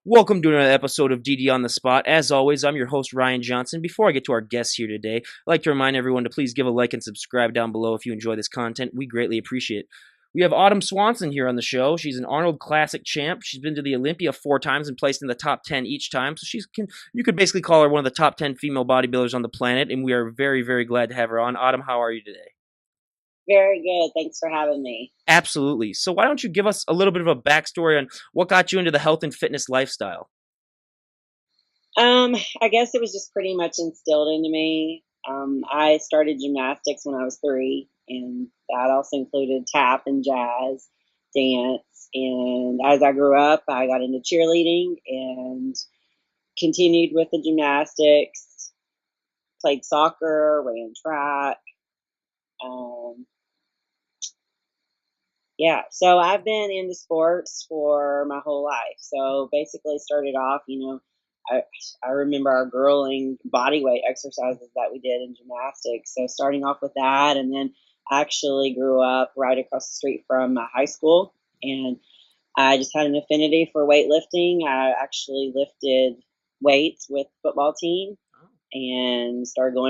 Welcome to another episode of DD on the Spot. As always, I'm your host, Ryan Johnson. Before I get to our guests here today, I'd like to remind everyone to please give a like and subscribe down below if you enjoy this content. We greatly appreciate it. We have Autumn Swansen here on the show. She's an Arnold Classic champ. She's been to the Olympia 4 times and placed in the top 10 each time. So you could basically call her one of the top 10 female bodybuilders on the planet, and we are very, very glad to have her on. Autumn, how are you today? Very good. Thanks for having me. Absolutely. So why don't you give us a little bit of a backstory on what got you into the health and fitness lifestyle? I guess it was just pretty much instilled into me. I started gymnastics when I was 3, and that also included tap and jazz dance. And as I grew up, I got into cheerleading and continued with the gymnastics, played soccer, ran track. Um, yeah, so I've been into sports for my whole life. So basically, started off, I, I remember our girling body weight exercises that we did in gymnastics. So starting off with that, and then I actually grew up right across the street from my high school, and I just had an affinity for weightlifting. I actually lifted weights with the football team and started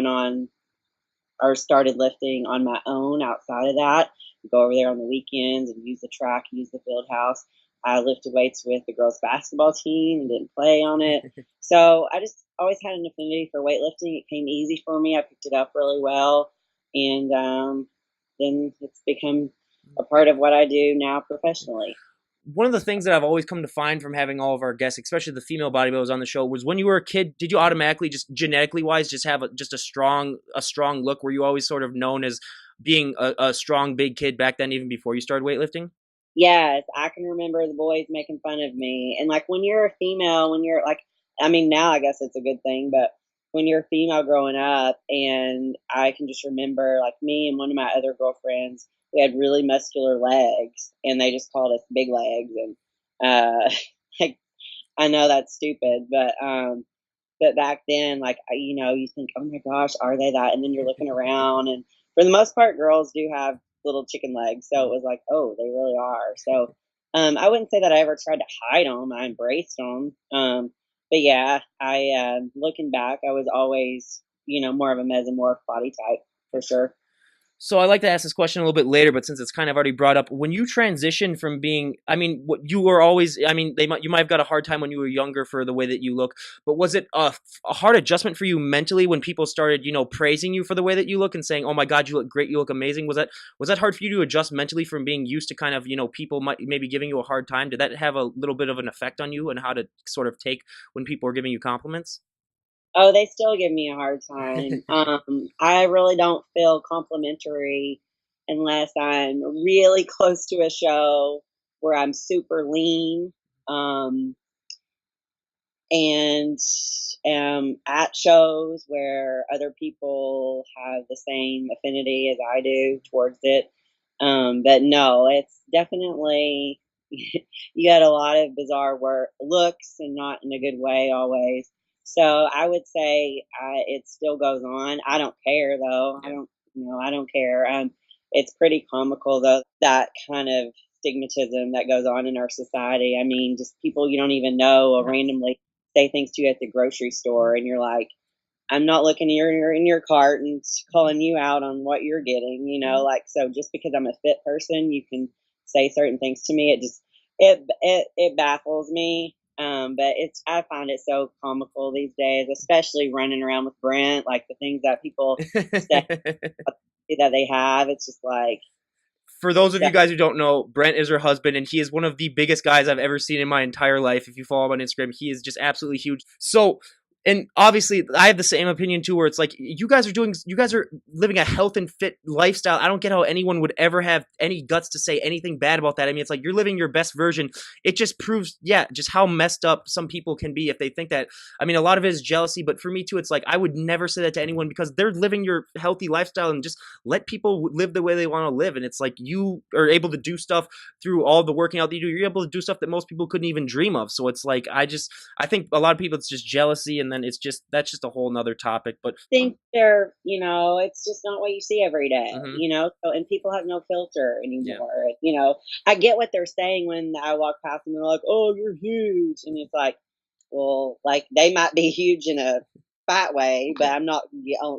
lifting on my own outside of that. Go over there on the weekends and use the track, use the field house. I lifted weights with the girls basketball team and didn't play on it. So I just always had an affinity for weightlifting. It came easy for me. I picked it up really well. And then it's become a part of what I do now professionally. One of the things that I've always come to find from having all of our guests, especially the female bodybuilders on the show, was when you were a kid, did you automatically, just genetically wise, just have a strong look? Were you always sort of known as being a strong big kid back then, even before you started weightlifting? Yes, I can remember the boys making fun of me. And like when you're a female, when you're like, I mean, now I guess it's a good thing, but when you're a female growing up, and I can just remember like me and one of my other girlfriends, we had really muscular legs, and they just called us big legs. And like, I know that's stupid, but back then, like, you think, oh my gosh, are they that? And then you're looking around, and for the most part, girls do have little chicken legs. So it was like, oh, they really are. So I wouldn't say that I ever tried to hide them. I embraced them. But yeah, looking back, I was always, more of a mesomorph body type for sure. So I like to ask this question a little bit later, but since it's kind of already brought up, when you transitioned from being, I mean, what you were always, I mean, you might have got a hard time when you were younger for the way that you look, but was it a hard adjustment for you mentally when people started, praising you for the way that you look and saying, "Oh my God, you look great, you look amazing"? Was that hard for you to adjust mentally from being used to kind of, people might maybe giving you a hard time? Did that have a little bit of an effect on you and how to sort of take when people are giving you compliments? Oh, they still give me a hard time. I really don't feel complimentary unless I'm really close to a show where I'm super lean. Um, and at shows where other people have the same affinity as I do towards it. But no, it's definitely you got a lot of bizarre work looks, and not in a good way always. So I would say it still goes on. I don't care though. Yeah. I don't care. It's pretty comical though, that kind of stigmatism that goes on in our society. I mean, just people you don't even know will Yeah. randomly say things to you at the grocery store, and you're like, I'm not looking in your cart and calling you out on what you're getting, like, so just because I'm a fit person, you can say certain things to me. It baffles me. But I find it so comical these days, especially running around with Brent, like the things that people say that they have. It's just like, For those of you that, guys who don't know, Brent is her husband, and he is one of the biggest guys I've ever seen in my entire life. If you follow him on Instagram, he is just absolutely huge. So, and obviously, I have the same opinion too, where it's like you guys are living a health and fit lifestyle. I don't get how anyone would ever have any guts to say anything bad about that. I mean, it's like you're living your best version. It just proves, yeah, just how messed up some people can be if they think that. I mean, a lot of it is jealousy, but for me too, it's like I would never say that to anyone because they're living your healthy lifestyle, and just let people live the way they want to live. And it's like you are able to do stuff through all the working out that you do. You're able to do stuff that most people couldn't even dream of. So it's like I think a lot of people, it's just jealousy, and then that's just a whole nother topic. But think it's just not what you see every day, mhm, so, and people have no filter yeah, anymore. I get what they're saying when I walk past them, they're like, oh, you're huge. And it's like, well, like they might be huge in a fat way, but Yeah. I'm not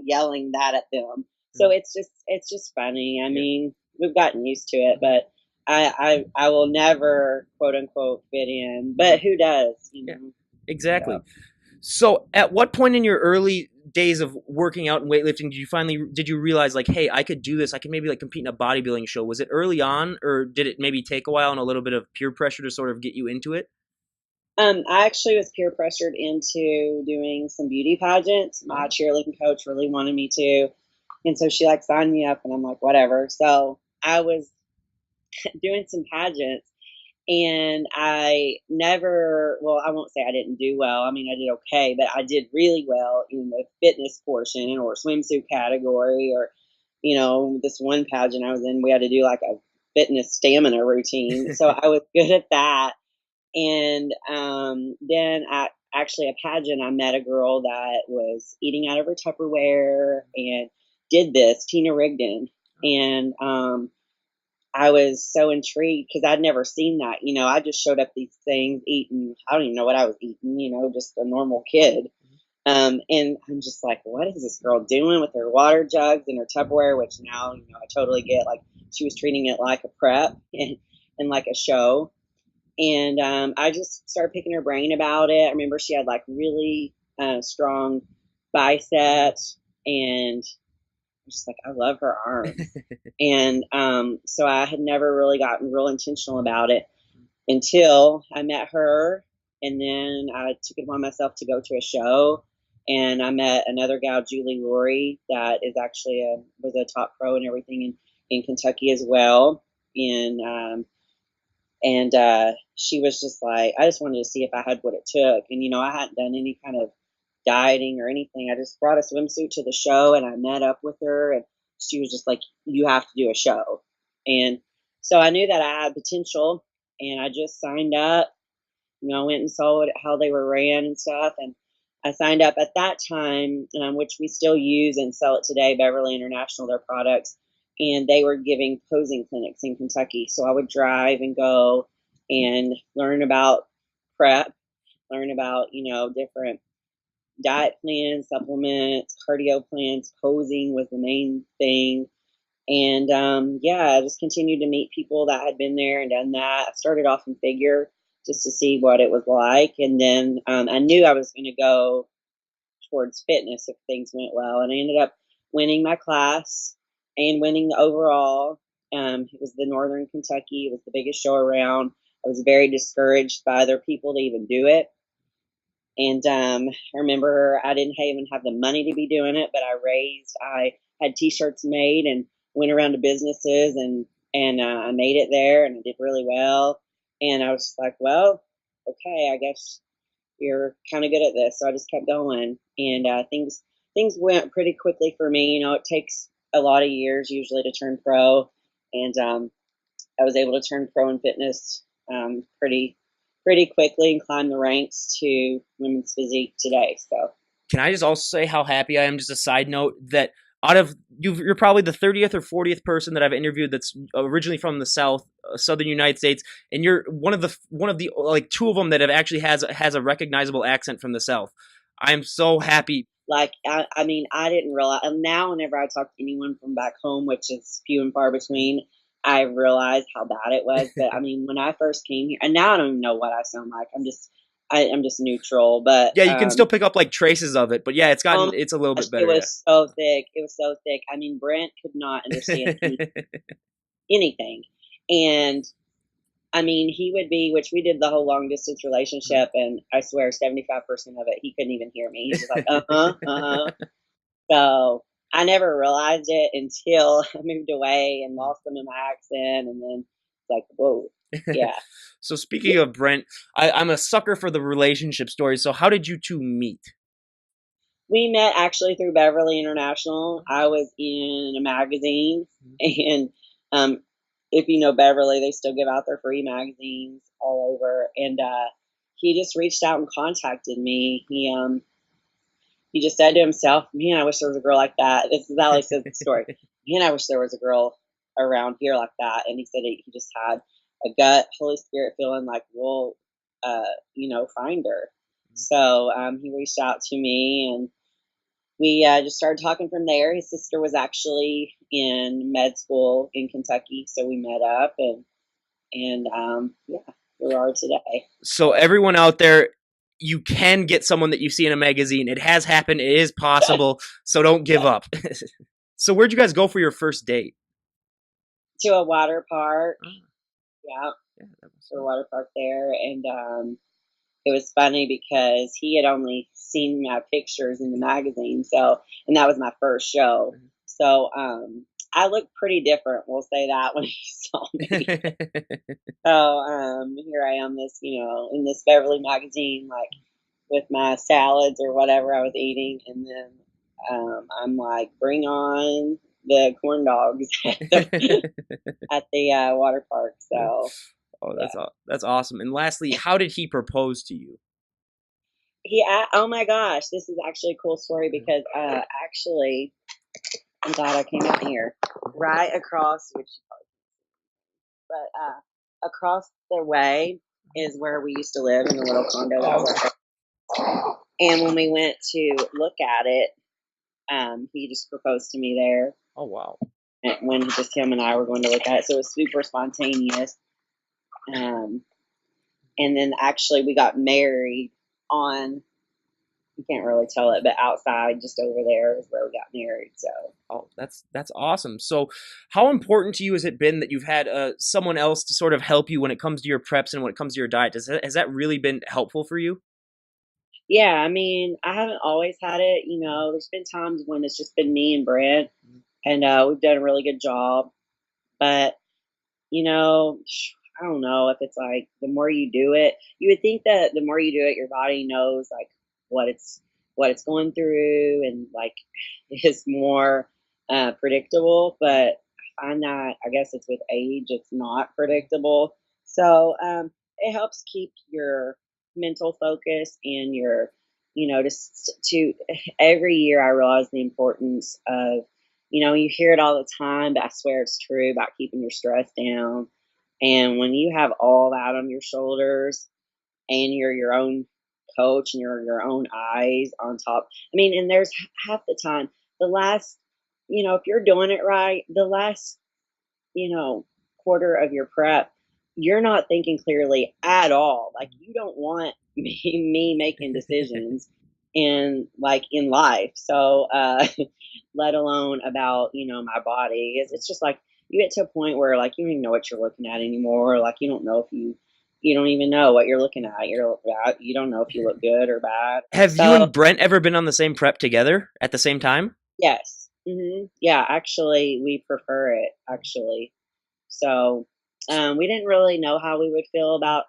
yelling that at them. So Mm. it's just funny. I Yeah. mean, we've gotten used to it, Mhm. but I will never quote unquote fit in. But Mhm. who does, Yeah. So Exactly. So, at what point in your early days of working out and weightlifting did you realize like, hey, I could do this? I could maybe like compete in a bodybuilding show. Was it early on, or did it maybe take a while and a little bit of peer pressure to sort of get you into it? I actually was peer pressured into doing some beauty pageants. My Oh. cheerleading coach really wanted me to, and so she like signed me up, and I'm like, whatever. So I was doing some pageants, and I never, well, I won't say I didn't do well. I mean, I did okay, but I did really well in the fitness portion or swimsuit category, or this one pageant I was in, we had to do like a fitness stamina routine, so I was good at that. And then at actually a pageant, I met a girl that was eating out of her Tupperware and did this, Tina Rigdon. And I was so intrigued because I'd never seen that. I just showed up these things eating. I don't even know what I was eating, just a normal kid. And I'm just like, what is this girl doing with her water jugs and her Tupperware? Which now, I totally get. Like, she was treating it like a prep and like a show. And I just started picking her brain about it. I remember she had like really strong biceps, and I'm just like, I love her arms. And so I had never really gotten real intentional about it until I met her. And then I took it upon myself to go to a show. And I met another gal, Julie Laurie, that is actually was a top pro and everything in Kentucky as well. And she was just like, I just wanted to see if I had what it took. And, I hadn't done any kind of dieting or anything. I just brought a swimsuit to the show, and I met up with her, and she was just like, you have to do a show. And so I knew that I had potential, and I just signed up. I went and saw how they were ran and stuff. And I signed up at that time, which we still use and sell it today, Beverly International, their products. And they were giving posing clinics in Kentucky. So I would drive and go and learn about prep, learn about, different diet plans, supplements, cardio plans. Posing was the main thing. And yeah, I just continued to meet people that had been there and done that. I started off in figure just to see what it was like. And then I knew I was going to go towards fitness if things went well. And I ended up winning my class and winning the overall. It was the Northern Kentucky. It was the biggest show around. I was very discouraged by other people to even do it. And I remember I didn't even have the money to be doing it, but I had T-shirts made and went around to businesses, and I made it there, and I did really well. And I was just like, well, okay, I guess you're kind of good at this. So I just kept going, and things went pretty quickly for me. It takes a lot of years usually to turn pro, and I was able to turn pro in fitness pretty quickly and climb the ranks to women's physique today. So Can I just also say how happy I am? Just a side note that out of you're probably the 30th or 40th person that I've interviewed that's originally from the South, Southern United States, and you're one of the like two of them that have actually has a recognizable accent from the South. I am so happy. like I mean, I didn't realize, and now whenever I talk to anyone from back home, which is few and far between, I realize how bad it was. But I mean, when I first came here, and now I don't even know what I sound like. I'm just neutral. But Yeah, you can still pick up like traces of it, but yeah, oh my it's a little gosh, bit it better. Yeah. was so thick. It was so thick. I mean, Brent could not understand anything. And I mean, he would be, which we did the whole long distance relationship, and I swear 75% of it, he couldn't even hear me. He's just like, So I never realized it until I moved away and lost some of my accent. And then it's like, whoa, yeah. So speaking of Brent, I'm a sucker for the relationship stories. So how did you two meet? We met actually through Beverly International. I was in a magazine, and um, if you know Beverly, they still give out their free magazines all over. And he just reached out and contacted me. He just said to himself, "Man, I wish there was a girl like that." This is how he says the story. "Man, I wish there was a girl around here like that." And he said he just had a gut Holy Spirit feeling like, "Well, find her." So he reached out to me, and we just started talking from there. His sister was actually in med school in Kentucky, so we met up, and yeah, here we are today. So everyone out there, you can get someone that you see in a magazine. It has happened. It is possible. So don't give Yeah. up. So where'd you guys go for your first date? To a water park. Oh, Yeah, yeah, that was to a fun. water park there, and it was funny because he had only seen my pictures in the magazine, so and that was my first show. So I looked pretty different, we'll say that, when he saw me. So here I am, this in this Beverly magazine, like with my salads or whatever I was eating, and then I'm like, bring on the corn dogs at the water park. So Oh, yeah, that's awesome. And lastly, how did he propose to you? oh my gosh, this is actually a cool story because actually, I'm glad I came out here right across, but across the way is where we used to live in the little condo that Oh, was up there. And when we went to look at it, he just proposed to me there. oh wow. When just him and I were going to look at it, so it was super spontaneous. Um, and then actually we got married on, you can't really tell it, but outside just over there is where we got married. So Oh, that's awesome. So, how important to you has it been that you've had someone else to sort of help you when it comes to your preps and when it comes to your diet? Has that really been helpful for you? yeah, I mean, I haven't always had it. There's been times when it's just been me and Brent, and we've done a really good job. But you know, I don't know if it's like the more you do it, you would think that the more you do it, your body knows like what it's what it's going through, and like is more predictable. But I find that I guess it's with age, it's not predictable. So it helps keep your mental focus and your, just to every year I realize the importance of, you hear it all the time, but I swear it's true about keeping your stress down. And when you have all that on your shoulders and you're your own coach and you're your own eyes on top, I mean, and there's half the time, the last, if you're doing it right, the last, you know, quarter of your prep, you're not thinking clearly at all. Like you don't want me making decisions in life. So let alone about, my body. It's just like you get to a point where like you don't even know what you're looking at anymore. Like you don't know if you don't even know what you're looking at. You don't know if you look good or bad. Have you So and Brent ever been on the same prep together at the same time? yes. Yeah, actually we prefer it actually. So we didn't really know how we would feel about.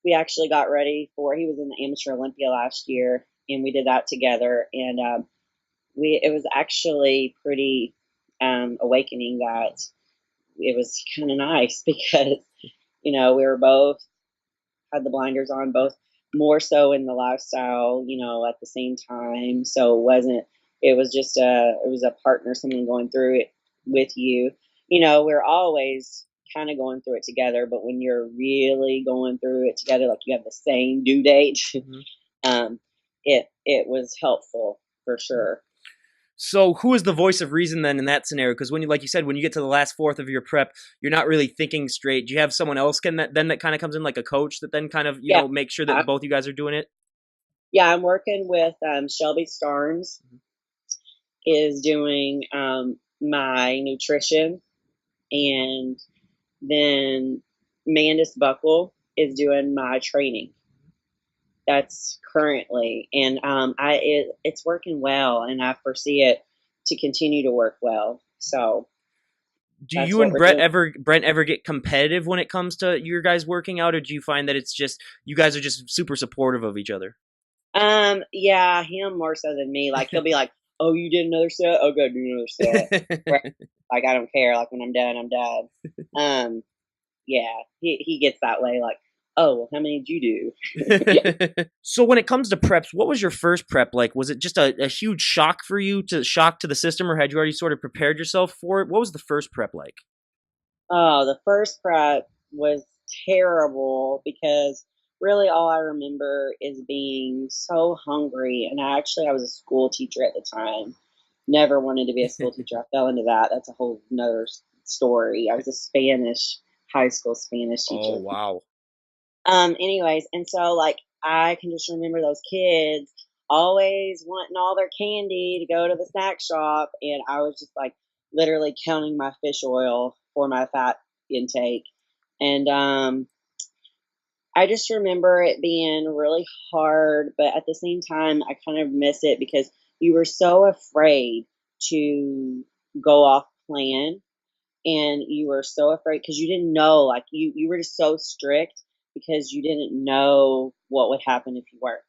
We actually got ready for. He was in the amateur Olympia last year, and we did that together. And we it was actually pretty awakening that it was kind of nice because we were both had the blinders on, both more so in the lifestyle, at the same time. So it was just it was a partner, someone going through it with you. We're always kind of going through it together, but when you're really going through it together, like you have the same due date, Mhm. um, it was helpful for sure. So, who is the voice of reason then in that scenario? Because when you, like you said, when you get to the last fourth of your prep, you're not really thinking straight. Do you have someone else that kind of comes in, like a coach, that then kind of Yeah. make sure that both you guys are doing it? Yeah, I'm working with Shelby Starnes is doing my nutrition, and then Mandis Buckle is doing my training. That's currently, and it's working well, and I foresee it to continue to work well. So Do that's you what and we're doing. Brent ever get competitive when it comes to your guys working out, or do you find that it's just you guys are just super supportive of each other? Yeah, him more so than me. Like he'll be like, "Oh, you did another set? Oh, go do another set." Where, like I don't care. Like when I'm done, I'm done. Um, yeah, he gets that way. Like, oh, well, how many did you do? So when it comes to preps, what was your first prep like? Was it just a huge shock for you, to shock to the system, or had you already sort of prepared yourself for it? What was the first prep like? Oh, the first prep was terrible because really all I remember is being so hungry. And I was a school teacher at the time. Never wanted to be a school teacher. I fell into that. That's a whole nother story. I was a high school Spanish Oh teacher. wow. Anyways, and so like I can just remember those kids always wanting all their candy to go to the snack shop, and I was just like literally counting my fish oil for my fat intake. And I just remember it being really hard, but at the same time, I kind of miss it because you were so afraid to go off plan, and you were so afraid because you didn't know, like you were just so strict because you didn't know what would happen if you weren't.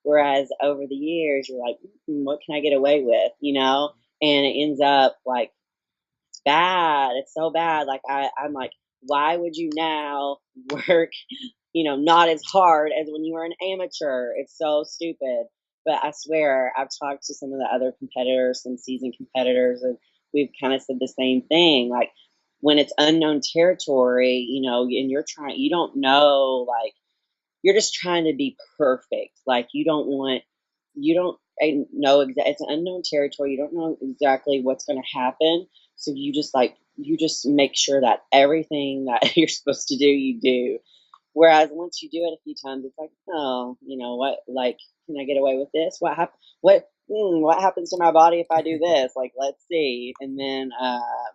Whereas over the years, you're like, what can I get away with, And it ends up like it's bad. It's so bad. Like I'm like, why would you now work, not as hard as when you were an amateur? It's so stupid. But I swear, I've talked to some of the other competitors, some seasoned competitors, and we've kind of said the same thing. Like when it's unknown territory, and you don't know, like you're just trying to be perfect. Like you don't know exactly. It's an unknown territory. You don't know exactly what's going to happen. So you just make sure that everything that you're supposed to do, you do. Whereas once you do it a few times, it's like, oh, you know what? Like, can I get away with this? What happens to my body if I do this? Like, let's see. And then,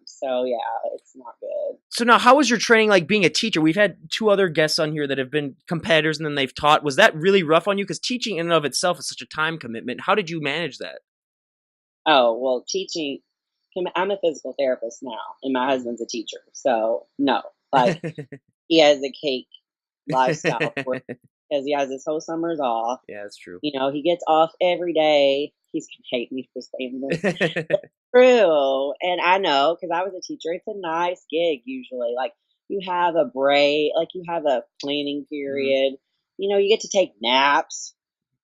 so yeah, it's not good. So now, how was your training like being a teacher? We've had two other guests on here that have been competitors and then they've taught. Was that really rough on you? Because teaching in and of itself is such a time commitment. How did you manage that? Oh well, teaching. I'm a physical therapist now, and my husband's a teacher. So no, like he has a cake lifestyle for because he has his whole summers off. Yeah, that's true. He gets off every day. He's gonna hate me for saying this. True, and I know because I was a teacher. It's a nice gig usually. Like you have a break, like you have a planning Mhm. period. You get to take naps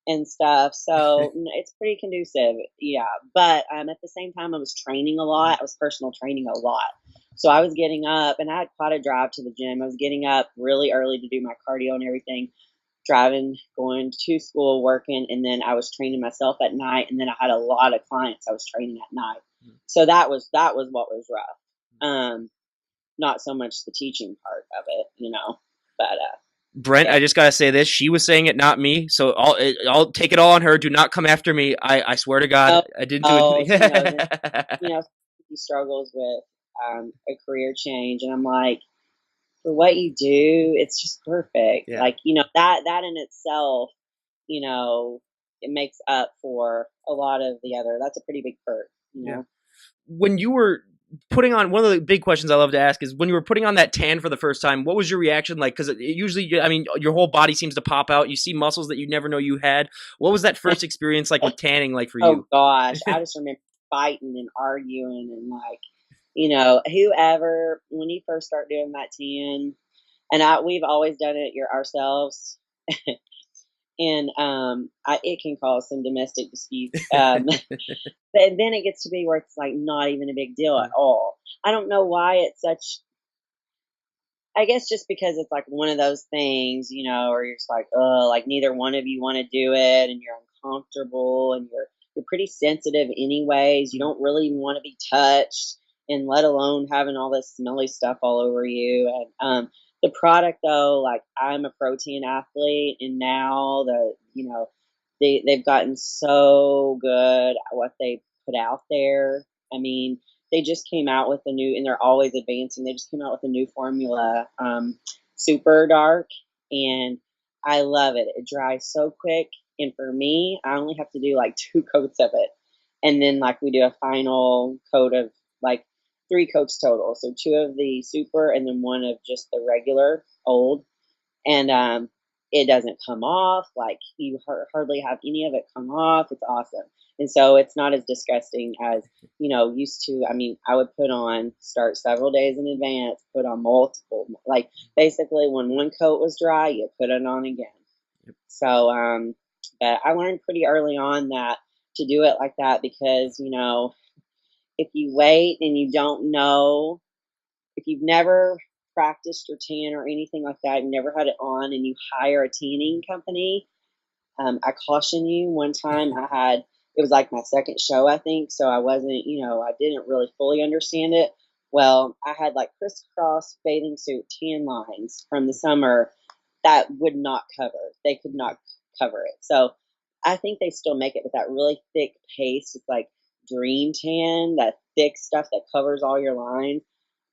and stuff. So it's pretty conducive. Yeah. But at the same time, I was training a lot. I was personal training a lot. So I was getting up and I had quite a drive to the gym. I was getting up really early to do my cardio and everything, driving, going to school, working. And then I was training myself at night. And then I had a lot of clients I was training at night. So that was what was rough. Not so much the teaching part of it. But Brent, yeah. I just gotta say this. She was saying it, not me. So I'll take it all on her. Do not come after me. I swear to God, Oh, I didn't do oh, anything. she knows it. He struggles with a career change, and I'm like, for what you do, it's just perfect. Yeah, Like that in itself, it makes up for a lot of the other. That's a pretty big perk, yeah. When you were putting on, one of the big questions I love to ask is when you were putting on that tan for the first time, what was your reaction like? Because usually, I mean, your whole body seems to pop out. You see muscles that you never know you had. What was that first experience like with tanning like for Oh you? gosh, I just remember fighting and arguing and like, whoever when you first start doing that tan, and we've always done it ourselves. And it can cause some domestic disputes. But then it gets to be where it's like not even a big deal at all. I don't know why it's such. I guess just because it's like one of those things, where you're just like, oh, like neither one of you want to do it, and you're uncomfortable, and you're pretty sensitive anyways. You don't really even want to be touched, and let alone having all this smelly stuff all over you. And the product though, like I'm a protein athlete, and now they've gotten so good at what they put out there. I mean, they just came out with a new, and they're always advancing. They just came out with a new formula, super dark, and I love it. It dries so quick, and for me, I only have to do like 2 coats of it, and then like we do a final coat of like 3 coats total. So 2 of the super, and then 1 of just the regular old, and it doesn't come off. Like you hardly have any of it come off. It's awesome, and so it's not as disgusting as used to. I mean, I would start several days in advance, put on multiple. Like basically, when 1 coat was dry, you put it on again. So, but I learned pretty early on that to do it like that because if you wait and you don't know, if you've never practiced your tan or anything like that, you've never had it on, and you hire a tanning company, I caution you. One time it was like my second show, I think. So I wasn't, I didn't really fully understand it. Well, I had like crisscross bathing suit tan lines from the summer that would not cover. They could not cover it. So I think they still make it with that really thick paste. It's like dream tan, that thick stuff that covers all your lines.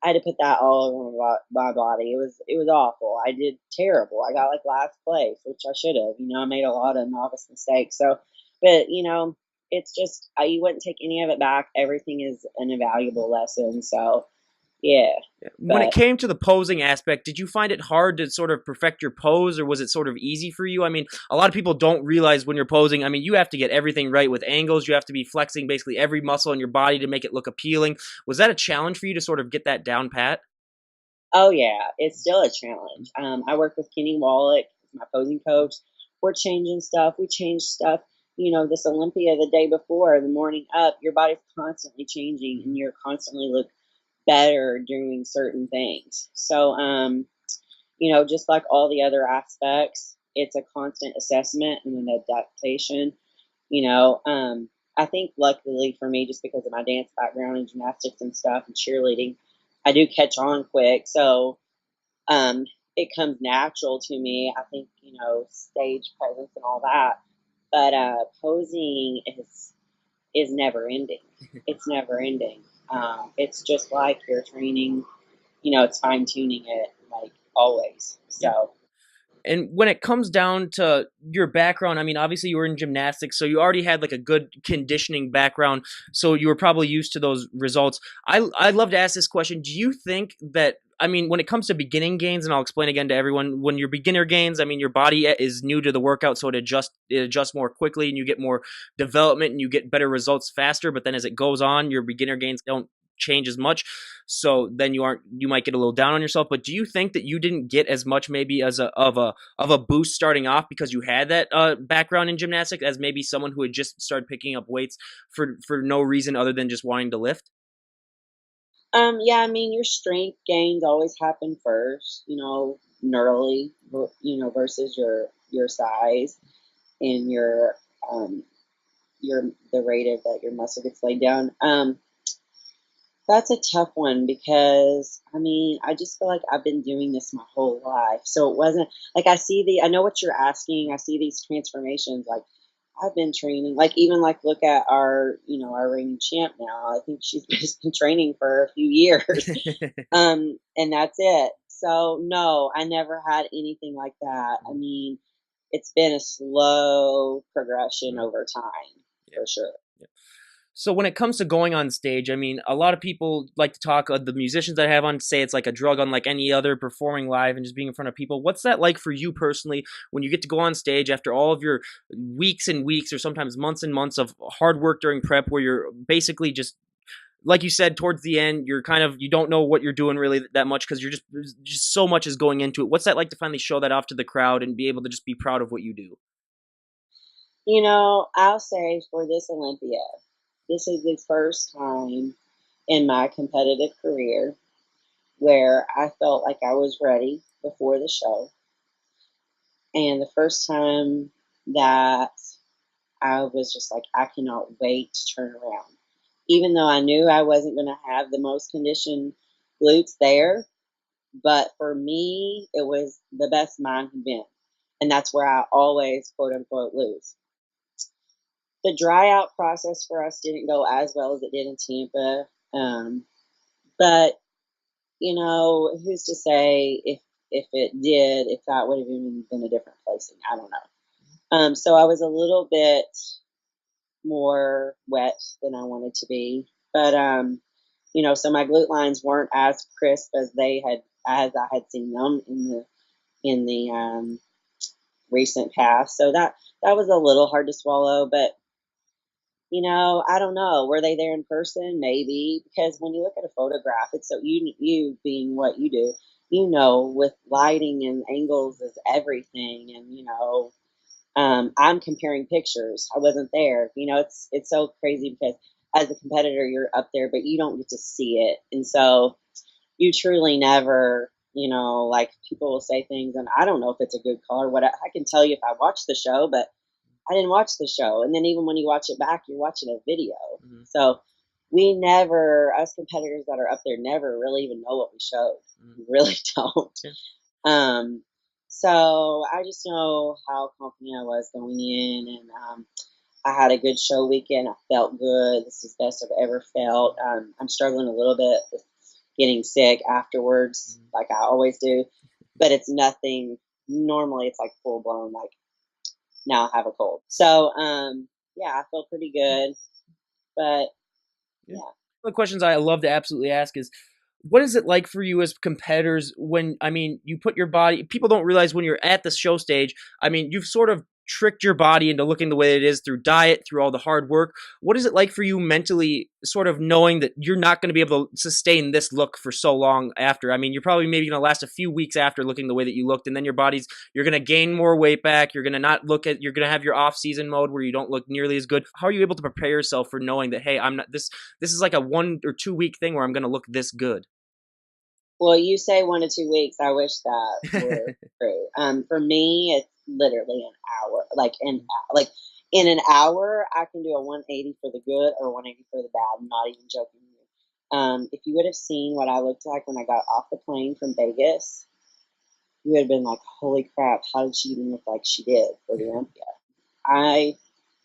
I had to put that all over my body. It was awful. I did terrible. I got like last place, which I should have. I made a lot of novice mistakes. So, but it's just you wouldn't take any of it back. Everything is an invaluable lesson. So, yeah. When it But came to the posing aspect, did you find it hard to sort of perfect your pose, or was it sort of easy for you? I mean, a lot of people don't realize when you're posing, I mean, you have to get everything right with angles. You have to be flexing basically every muscle in your body to make it look appealing. Was that a challenge for you to sort of get that down pat? oh yeah, it's still a challenge. I work with Kenny Wallach, my posing coach. We're changing stuff. We change stuff. This Olympia the day before, the morning up, your body's constantly changing, and you're constantly look better doing certain things. So, just like all the other aspects, it's a constant assessment and an adaptation. I think luckily for me, just because of my dance background and gymnastics and stuff and cheerleading, I do catch on quick. So um, it comes natural to me. I think, stage presence and all that. But posing is never ending. It's never ending. It's just like your training, it's fine tuning it like always. Yeah. So And when it comes down to your background, I mean, obviously you were in gymnastics, so you already had like a good conditioning background, so you were probably used to those results. I'd love to ask this question: do you think that? I mean, when it comes to beginning gains, and I'll explain again to everyone, when your beginner gains, I mean, your body is new to the workout, so it adjusts more quickly, and you get more development, and you get better results faster. But then as it goes on, your beginner gains don't change as much, so then you might get a little down on yourself. But do you think that you didn't get as much maybe as a boost starting off because you had that background in gymnastics as maybe someone who had just started picking up weights for no reason other than just wanting to lift? yeah, I mean, your strength gains always happen first, neurally, versus your size and um the rate of that your muscle gets laid down. That's a tough one because I mean, I just feel like I've been doing this my whole life. So it wasn't like I know what you're asking. I see these transformations. Like I've been training, like even like look at our reigning champ now. I think she's just been training for a few years. And that's it. So no, I never had anything like that. I mean, it's been a slow progression over time Yeah. for sure. So when it comes to going on stage, I mean, a lot of people like to talk. The musicians that I have on say it's like a drug, unlike any other, performing live and just being in front of people. What's that like for you personally when you get to go on stage after all of your weeks and weeks, or sometimes months and months of hard work during prep, where you're basically just like you said towards the end, you're kind of you don't know what you're doing really that much because you're just so much is going into it. What's that like to finally show that off to the crowd and be able to just be proud of what you do? I'll say for this Olympia, this is the first time in my competitive career where I felt like I was ready before the show. And the first time that I was just like, I cannot wait to turn around. Even though I knew I wasn't going to have the most conditioned glutes there, but for me, it was the best mine had been. And that's where I always, quote unquote, lose. The dry out process for us didn't go as well as it did in Tampa. But who's to say if it did, if that would have even been a different placing? I don't know. So I was a little bit more wet than I wanted to be, but so my glute lines weren't as crisp as I had seen them in the recent past. So that was a little hard to swallow, but I don't know. Were they there in person? Maybe, because when you look at a photograph, it's so you being what you do, with lighting and angles is everything, and I'm comparing pictures. I wasn't there. It's so crazy because as a competitor, you're up there, but you don't get to see it, and so you truly never. like people will say things and I don't know if it's a good call or what. I can tell you if I watched the show, but I didn't watch the show. And then even when you watch it back, you're watching a video. Mhm. So we never, us competitors that are up there, never really even know what we showed. Mhm. We really don't. Yeah. Um, so I just know how confident I was going in, and I had a good show weekend. I felt good. This is the best I've ever felt. I'm struggling a little bit with getting sick afterwards, Mhm. like I always do, but it's nothing. Normally, it's like full blown, like now I have a cold. So, yeah, I feel pretty good, but Yeah. yeah. One of the questions I love to absolutely ask is, what is it like for you as competitors when, I mean, you put your body, people don't realize when you're at the show stage, I mean, you've sort of tricked your body into looking the way it is through diet, through all the hard work. What is it like for you mentally, sort of knowing that you're not going to be able to sustain this look for so long after? I mean, you're probably maybe going to last a few weeks after looking the way that you looked, and then your body's, you're going to gain more weight back. You're going to not look at, you're going to have your off season mode where you don't look nearly as good. How are you able to prepare yourself for knowing that, hey, I'm not this is like a 1 or 2 week thing where I'm going to look this good? Well, you say 1 to 2 weeks. I wish that were true. For me, it's literally an hour. Like in an hour, I can do a 180 for the good or 180 for the bad. I'm not even joking you. If you would have seen what I looked like when I got off the plane from Vegas, you would have been like, "Holy crap! How did she even look like she did for the Olympia?" I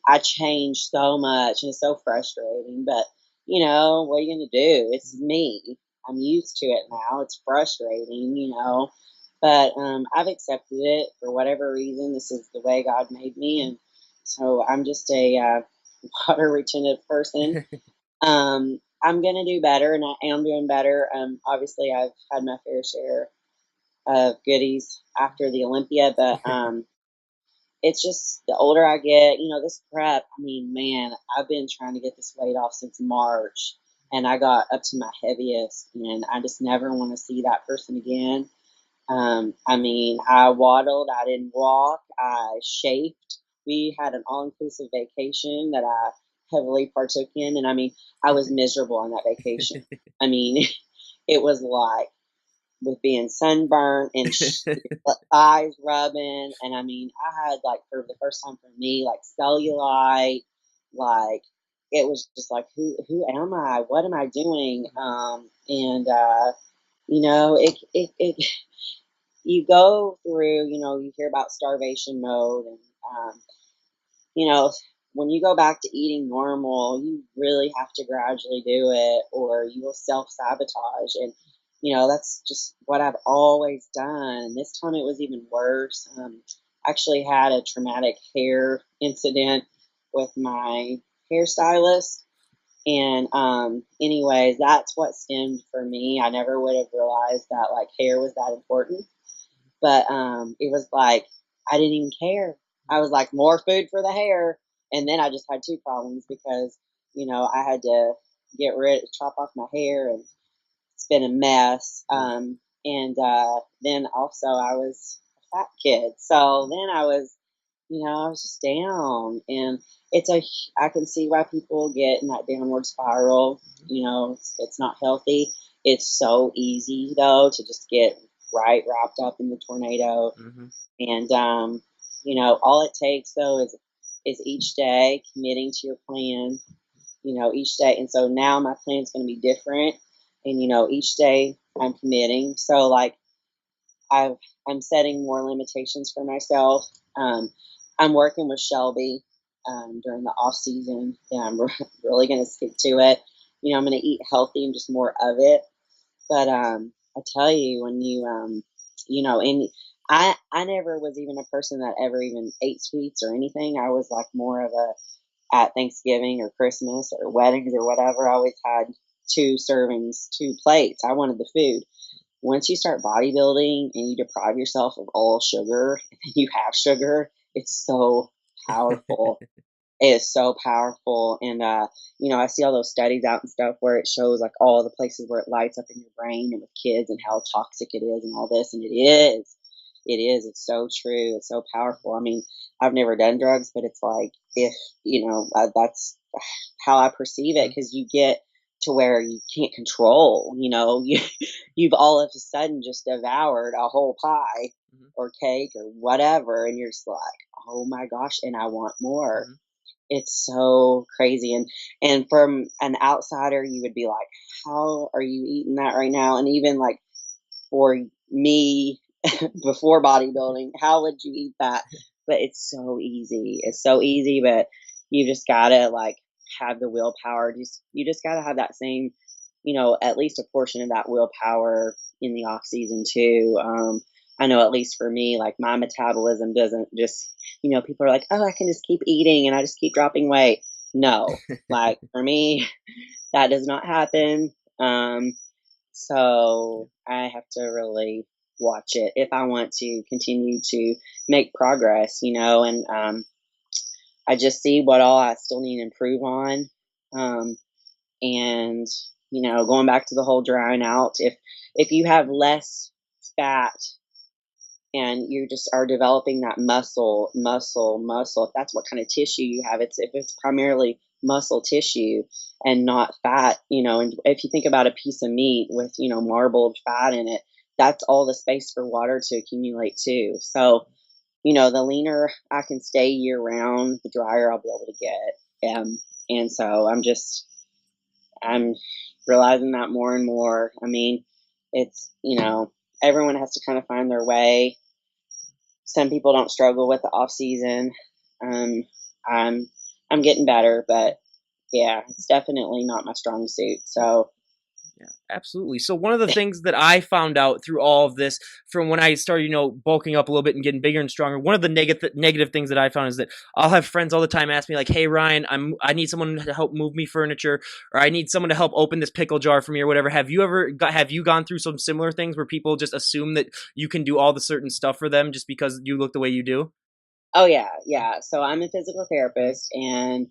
I changed so much, and it's so frustrating. But what are you gonna do? It's me. I'm used to it now. It's frustrating, but I've accepted it for whatever reason. This is the way God made me, and so I'm just a water retentive person. I'm gonna do better, and I am doing better. Obviously, I've had my fair share of goodies after the Olympia, but it's just the older I get, this prep, I mean, man, I've been trying to get this weight off since March and I got up to my heaviest and I just never want to see that person again. I mean, I waddled, I didn't walk, I shaped. We had an all inclusive vacation that I heavily partook in. And I mean, I was miserable on that vacation. I mean, it was like, with being sunburned and eyes rubbing. And I mean, I had like for the first time for me, like cellulite, like it was just like, who am I? What am I doing? And it you go through, you hear about starvation mode, and you know, when you go back to eating normal, you really have to gradually do it or you will self sabotage. And, that's just what I've always done. This time it was even worse. Actually had a traumatic hair incident with my hairstylist. And, anyways, that's what stemmed for me. I never would have realized that like hair was that important. But it was like I didn't even care. I was like, more food for the hair. And then I just had two problems because, I had to chop off my hair, and it's been a mess. And then also I was a fat kid. So then I was just down. And I can see why people get in that downward spiral. It's not healthy. It's so easy though to just get right wrapped up in the tornado. Mhm. And all it takes though is each day committing to your plan. Each day. And so now my plan's going to be different. And each day I'm committing. So like I've I'm setting more limitations for myself. I'm working with Shelby during the off season, and I'm really going to stick to it. I'm going to eat healthy and just more of it. But I tell you, when and I never was even a person that ever even ate sweets or anything. I was like more of a at Thanksgiving or Christmas or weddings or whatever. I always had two servings, two plates. I wanted the food. Once you start bodybuilding and you deprive yourself of all sugar and you have sugar, it's so powerful. It is so powerful. And, I see all those studies out and stuff where it shows like all the places where it lights up in your brain and with kids and how toxic it is and all this. And it is. It is. It's so true. It's so powerful. I mean, I've never done drugs, but it's like if, that's how I perceive it because you get to where you can't control, you've all of a sudden just devoured a whole pie Mhm. or cake or whatever, and you're just like, "Oh my gosh, and I want more." Mhm. It's so crazy, and from an outsider, you would be like, "How are you eating that right now?" And even, like, for me, before bodybuilding, how would you eat that? But it's so easy. It's so easy, but you just gotta like have the willpower. You just gotta have that same, at least a portion of that willpower in the off season too. I know at least for me, like my metabolism doesn't just, people are like, oh, I can just keep eating and I just keep dropping weight. No, like for me, that does not happen. So I have to really watch it if I want to continue to make progress, and I just see what all I still need to improve on. And going back to the whole drying out, if you have less fat and you just are developing that muscle, if that's what kind of tissue you have, if it's primarily muscle tissue and not fat, and if you think about a piece of meat with, marbled fat in it, that's all the space for water to accumulate too. So, the leaner I can stay year round, the drier I'll be able to get. And so I'm realizing that more and more. I mean, it's, everyone has to kind of find their way. Some people don't struggle with the off season. Um, I'm I'm getting better, but yeah, it's definitely not my strong suit. So Yeah, absolutely. So one of the things that I found out through all of this, from when I started, bulking up a little bit and getting bigger and stronger, one of the negative things that I found is that I'll have friends all the time ask me like, "Hey Ryan, I need someone to help move me furniture, or I need someone to help open this pickle jar for me, or whatever." Have you gone through some similar things where people just assume that you can do all the certain stuff for them just because you look the way you do? oh yeah, yeah. So I'm a physical Mhm. therapist and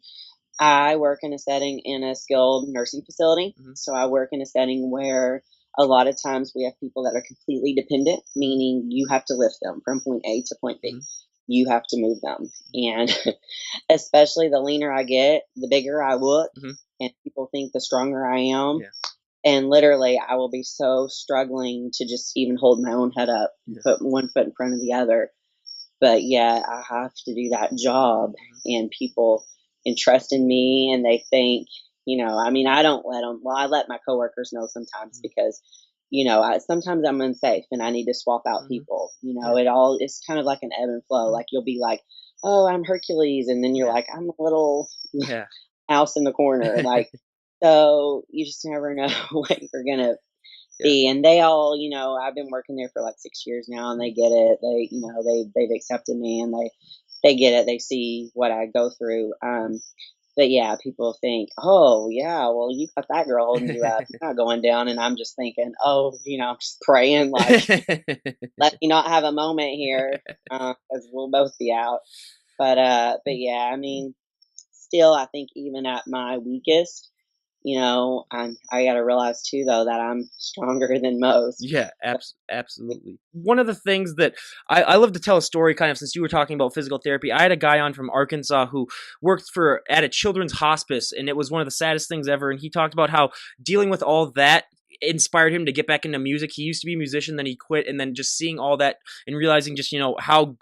I work in a setting in a skilled nursing facility. Mhm. So I work in a setting where a lot of times we have people that are completely dependent, Mhm. meaning you have to lift them from point A to point B. Mhm. You have to move them. And especially the leaner I get, the bigger I look, Mhm. and people think the stronger I am. Yeah. And literally, I will be so struggling to just even hold my own head up and Yeah. put one foot in front of the other. But yet I have to do that job, and people entrust in me, and they think, I mean, I don't let them. Well, I let my coworkers know sometimes Mhm. because, sometimes I'm unsafe and I need to swap out Mhm. people. Yeah. It's kind of like an ebb and flow. Mhm. Like you'll be like, oh, I'm Hercules, and then you're Yeah. like, I'm a little Yeah. house in the corner. Like, so you just never know what you're gonna Yeah. be. And they all, I've been working there for like 6 years now, and they get it. They've accepted me, and they get it. They see what I go through. But yeah, people think, oh yeah, well you got that girl holding you up. You're not going down. And I'm just thinking, oh, I'm just praying like, let me not have a moment here, because we'll both be out. But yeah, I mean, still, I think even at my weakest, I got to realize too, though, that I'm stronger than most. Yeah, absolutely. One of the things that I love to tell a story, kind of since you were talking about physical therapy. I had a guy on from Arkansas who worked for at a children's hospice, and it was one of the saddest things ever. And he talked about how dealing with all that inspired him to get back into music. He used to be a musician, then he quit, and then just seeing all that and realizing just how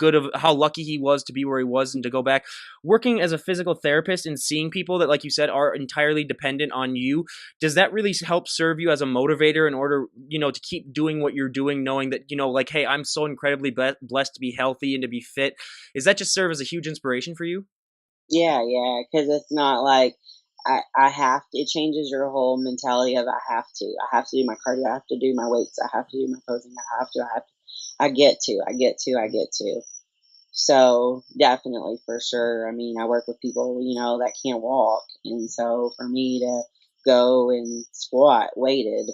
lucky he was to be where he was and to go back working as a physical therapist and seeing people that, like you said, are entirely dependent on you. Does that really help serve you as a motivator in order, to keep doing what you're doing, knowing that, like, hey, I'm so incredibly blessed to be healthy and to be fit? Is that just serve as a huge inspiration for you? Yeah, yeah, because it's not like I have to. It changes your whole mentality of I have to. I have to do my cardio. I have to do my weights. I have to do my posing. I have to. I have to. I get to. I get to. I get to. So definitely, for sure. I mean, I work with people, that can't walk, and so for me to go and squat weighted,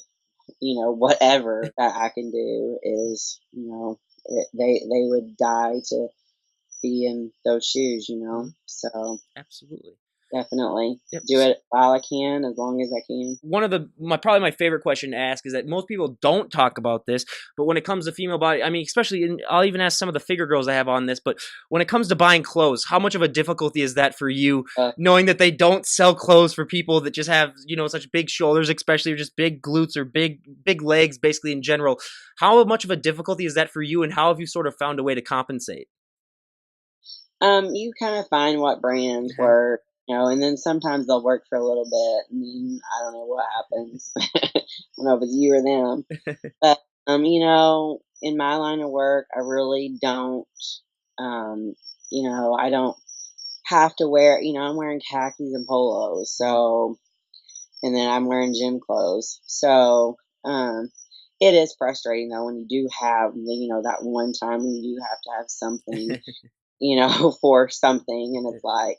whatever that I can do is, they would die to be in those shoes. Mhm. So Absolutely. definitely. Yep. Do it while I can, as long as I can. One of probably my favorite question to ask is that most people don't talk about this, but when it comes to female body, I mean, especially I'll even ask some of the figure girls I have on this, but when it comes to buying clothes, how much of a difficulty is that for you, Uh, knowing that they don't sell clothes for people that just have, such big shoulders, especially, or just big glutes or big legs, basically in general? How much of a difficulty is that for you, and how have you sort of found a way to compensate? you kind of find what brands Uh-huh. work, and then sometimes they'll work for a little bit, and then I don't know what happens. I don't know if it's you or them, but in my line of work, I really don't. Um, I don't have to wear. I'm wearing khakis and polos, so and then I'm wearing gym clothes, so. It is frustrating though when you do have that one time when you do have to have something for something, and it's like,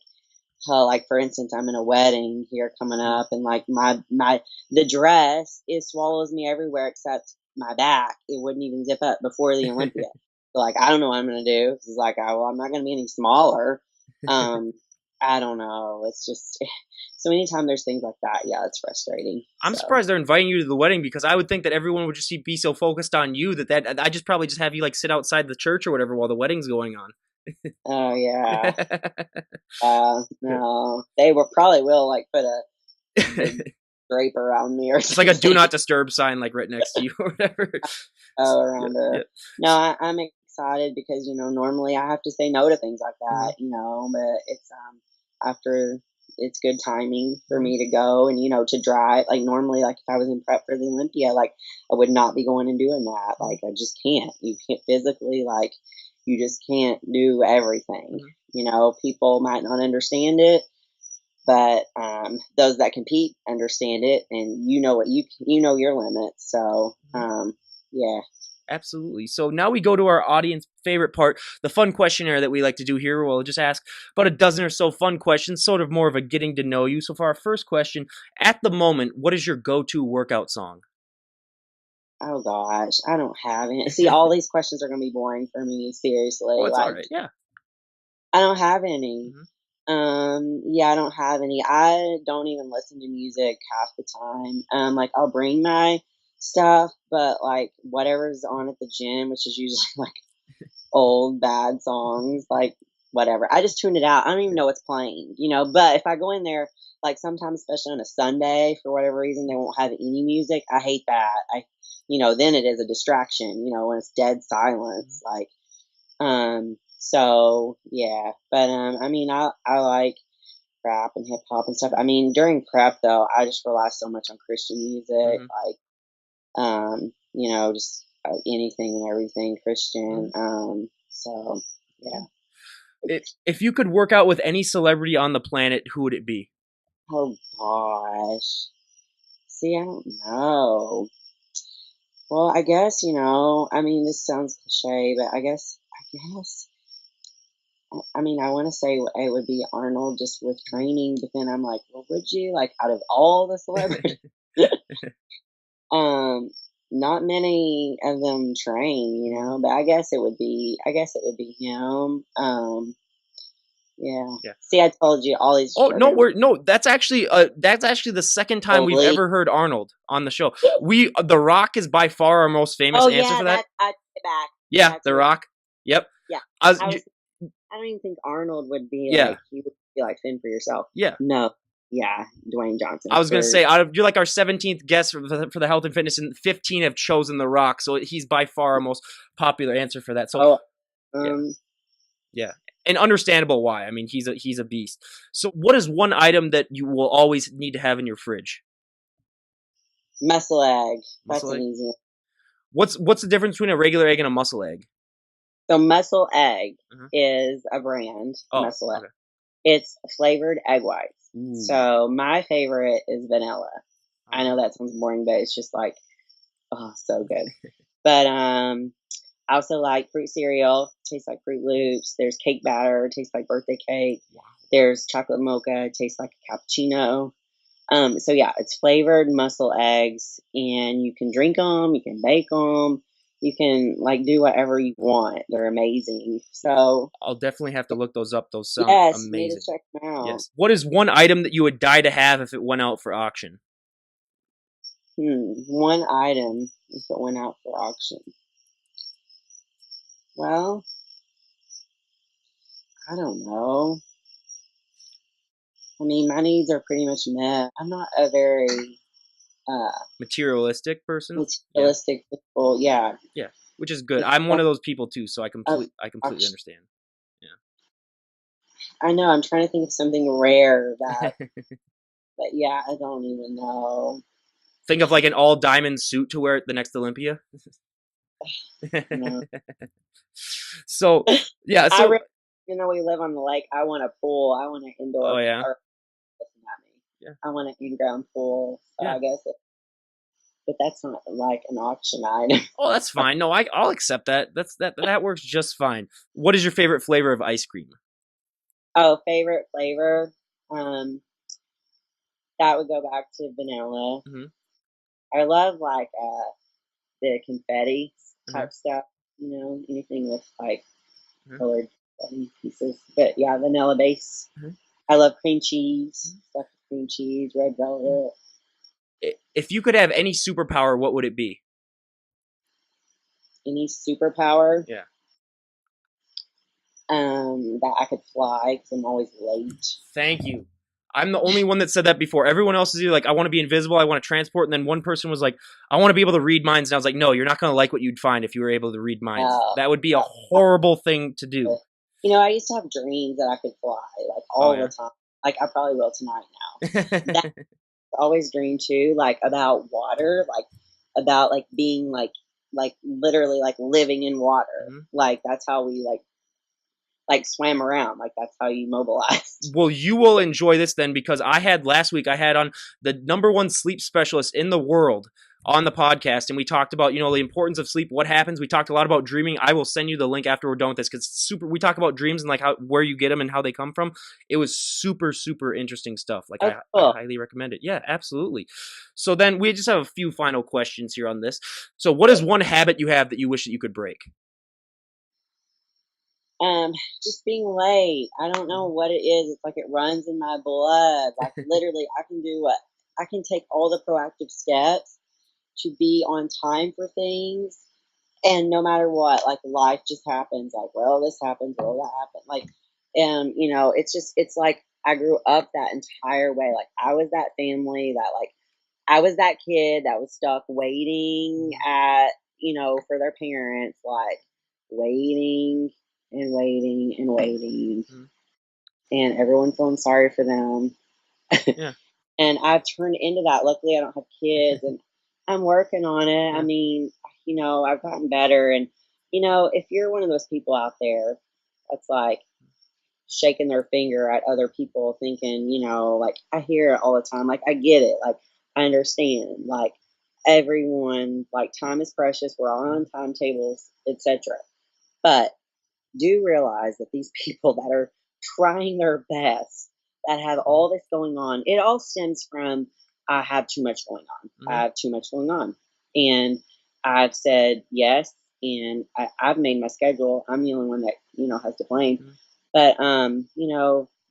oh, like for instance, I'm in a wedding here coming up, and like my the dress, it swallows me everywhere except my back. It wouldn't even zip up before the Olympia. So like, I don't know what I'm gonna do. It's like, well, I'm not gonna be any smaller. Um, I don't know. It's just so anytime there's things like that, yeah, it's frustrating. I'm So. surprised they're inviting you to the wedding, because I would think that everyone would just be so focused on you that I just probably just have you like sit outside the church or whatever while the wedding's going on. Oh yeah. Yeah. No, they will probably will like put a big drape around me or Just like a do something. not disturb sign like right next to you or whatever. Oh, Yeah, around yeah. her. No, I'm excited because normally I have to say no to things like Mhm, that, but it's after it's good timing for mhm. me to go and to drive. Like normally, like if I was in prep for the Olympia, like I would not be going and doing that. Like I just can't. You can't physically, like you just can't do everything. Mhm. People might not understand it, but those that compete understand it, and you know what you know your limits. So yeah. Absolutely. So now we go to our audience favorite part, the fun questionnaire that we like to do here. We'll just ask about a dozen or so fun questions, sort of more of a getting to know you. So for our first question, at the moment, what is your go-to workout song? Oh gosh, I don't have any. See, all these questions are gonna be boring for me. Oh, Seriously, it's all like right. Yeah. I don't have any. Mhm. Yeah, I don't have any. I don't even listen to music half the time. Like I'll bring my stuff, but like whatever's on at the gym, which is usually like old bad songs, like whatever. I just tune it out. I don't even know what's playing. But if I go in there, like sometimes, especially on a Sunday, for whatever reason, they won't have any music. I hate that. Then it is a distraction. When it's dead silence, like, So yeah, but I mean, I like rap and hip hop and stuff. I mean, during prep though, I just rely so much on Christian music, Mhm. like just anything and everything Christian. Mhm. So yeah. If you could work out with any celebrity on the planet, who would it be? Oh gosh. See, I don't know. Well, I guess I mean, this sounds cliche, but I guess. I mean, I want to say it would be Arnold just with training, but then I'm like, well, would you like out of all the celebrities? um, Not many of them train, but I guess it would be him. Yeah. Yeah. See, I told you all these Oh are no, gonna be no. That's actually the second time we've holy. ever heard Arnold on the show. The Rock is by far our most famous Oh answer yeah, for that. I take it back. Yeah, That's The who. Rock. Yep. Yeah, I was, I was. I don't even think Arnold would be yeah, like he would be like fend for yourself. yeah. No. Yeah, Dwayne I Johnson was gonna for. say, you're like our 17th guest for the health and fitness, and 15 have chosen The Rock, so he's by far our most popular answer for that. So Oh, yeah, um, yeah, and understandable why. I mean, he's a beast. So what is one item that you will always need to have in your fridge? muscle egg. That's Muscle an egg. easy one. What's the difference between a regular egg and a muscle egg? So muscle egg Mhm. is a brand. Oh, Muscle egg. okay. It's flavored egg whites. Ooh. So my favorite is vanilla. I Uh-huh. know that sounds boring, but it's just like, oh, so good. But I also like fruit cereal. Tastes like Fruit Loops. There's cake batter. Tastes like birthday cake. Wow. There's chocolate mocha. Tastes like a cappuccino. So yeah, it's flavored muscle eggs, and you can drink them. You can bake them. you can like do whatever you want. They're amazing. So I'll definitely have to look those up. Those sound yes, you need to amazing. check them out. Yes. What is one item that you would die to have if it went out for auction? One item if it went out for auction. Well, I don't know. I mean, my needs are pretty much met. I'm not a very uh, Materialistic person? Yeah. materialistic people. Yeah, Yeah. Which is good. it's I'm one like of those people too, so of I completely auction. understand. Yeah. I know. I'm trying to think of something rare that, but yeah, I don't even know. Think of like an all diamond suit to wear at the next Olympia. No, So yeah, I so really, we live on the lake. I want a pool. I want an oh indoor. yeah. Or listen at me. Yeah. I want an in-ground pool. So Yeah. I guess, but that's not like an auction item. Oh, that's fine. No, I'll accept that. That works just fine. What is your favorite flavor of ice cream? Oh, favorite flavor. Um, that would go back to vanilla. Hmm. I love like the confetti Hmm. type stuff. Anything with like Hmm. colored pieces. But yeah, vanilla base. I love cream cheese, stuffed with cream cheese, red velvet. If you could have any superpower, what would it be? Any superpower Yeah. that I could fly because I'm always late. Thank you. I'm the only one that said that before. Everyone else is either like, I want to be invisible, I want to transport, and then one person was like, I want to be able to read minds. And I was like, no, you're not going to like what you'd find if you were able to read minds. Uh, That would be a horrible thing to do. I used to have dreams that I could fly like Oh all the yeah. time. Like I probably will tonight now. That always dream too, like about water, like about like being like literally like living in water. Mhm. Like that's how we like swam around. Like that's how you mobilized. Well, you will enjoy this then because last week I had on the number one sleep specialist in the world on the podcast, and we talked about the importance of sleep, what happens. We talked a lot about dreaming. I will send you the link after we're done with this because super. We talk about dreams and like where you get them and how they come from. It was super interesting stuff. Like Oh, I cool. highly recommend it. Yeah, absolutely. So then we just have a few final questions here on this. So what is one habit you have that you wish that you could break? Um, just being late. I don't know what it is. It's like it runs in my blood. Like literally, I can take all the proactive steps to be on time for things, and no matter what, like life just happens. Like, well, this happens, well, that happened. Like, and it's like I grew up that entire way. Like, I was that family that like I was that kid that was stuck waiting at for their parents, like waiting and waiting and waiting, Mhm. and everyone feeling sorry for them. Yeah. And I've turned into that. Luckily, I don't have kids, and I'm working on it. I Yeah. mean, I've gotten better. And, if you're one of those people out there that's like shaking their finger at other people, thinking, like I hear it all the time. Like, I get it. Like, I understand. Like, everyone, like, time is precious. We're all on timetables, etc. But do realize that these people that are trying their best, that have all this going on, it all stems from I have too much going on. I Mhm. have too much going on. And I've said yes, and I've made my schedule. I'm the only one that, has to blame. Mhm. But,